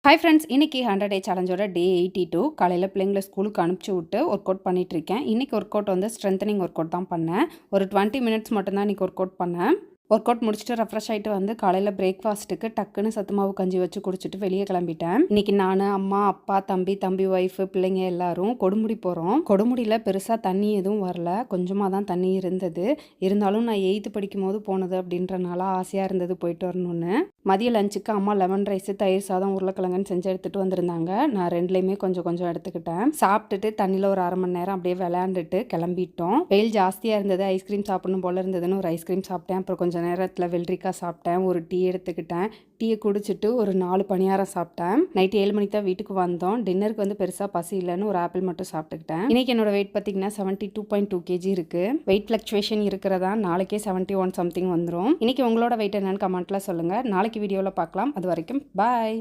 Hi friends, இன்றைக்கி 100 டே சேலஞ்சோட டே 82. காலையில் பிள்ளைங்களை ஸ்கூலுக்கு அனுப்பிச்சி விட்டு ஒர்க் அவுட் பண்ணிகிட்ருக்கேன். இன்றைக்கி ஒர்க் அவுட் வந்து ஸ்ட்ரென்தனிங் ஒர்க் அவுட் தான் பண்ணேன். ஒரு 20 மினிட்ஸ் மட்டும்தான் இன்றைக்கி ஒர்க் அவுட் பண்ணேன். ஒர்க் அவுட் முடிச்சுட்டு ரெஃப்ரெஷ் ஆகிட்டு வந்து காலையில் பிரேக்ஃபாஸ்ட்டுக்கு டக்குன்னு சத்துமாவு கஞ்சி வச்சு குடிச்சிட்டு வெளியே கிளம்பிட்டேன். இன்றைக்கி நான், அம்மா, அப்பா, தம்பி ஒய்ஃபு, பிள்ளைங்க எல்லாரும் கொடுமுடி போகிறோம். கொடுமுடியில் பெருசாக தண்ணி எதுவும் வரல, கொஞ்சமாக தான் தண்ணி இருந்தது. இருந்தாலும் நான் 8th படிக்கும் போது போனது அப்படின்றனால ஆசையாக இருந்தது போயிட்டு வரணும்னு. மதிய லஞ்சுக்கு அம்மா லெமன் ரைஸு, தயிர் சாதம், உருளைக்கிழங்குன்னு செஞ்சு எடுத்துகிட்டு வந்திருந்தாங்க. நான் ரெண்டுலேயுமே கொஞ்சம் கொஞ்சம் எடுத்துக்கிட்டேன். சாப்பிட்டுட்டு தண்ணியில் ஒரு 1/2 மணி நேரம் அப்படியே விளையாண்டுட்டு கிளம்பிட்டோம். வெயில் ஜாஸ்தியாக இருந்தது, ஐஸ்கிரீம் சாப்பிடணும் போல் இருந்ததுன்னு ஒரு ஐஸ்கிரீம் சாப்பிட்டேன். அப்புறம் கொஞ்சம் நேரத்தில் வெள்ளரிக்காய் சாப்பிட்டேன், ஒரு டீ எடுத்துக்கிட்டேன். டீயை குடிச்சிட்டு ஒரு 4 பணியாரம் சாப்பிட்டேன். நைட்டு 7 மணிக்கு தான் வீட்டுக்கு வந்தோம். டின்னருக்கு வந்து பெருசாக பசி இல்லைன்னு ஒரு ஆப்பிள் மட்டும் சாப்பிட்டுக்கிட்டேன். இன்றைக்கி என்னோட வெயிட் பார்த்திங்கன்னா 72.2 kg இருக்குது. வெயிட் ஃப்ளக்சுவேஷன் இருக்கிறதா, நாளைக்கே 71 சம்திங் வந்துடும். இன்றைக்கி உங்களோட வெயிட் என்னன்னு கமெண்ட்டில் சொல்லுங்கள். நாளைக்கு வீடியோவில் பார்க்கலாம். அது வரைக்கும் பாய்.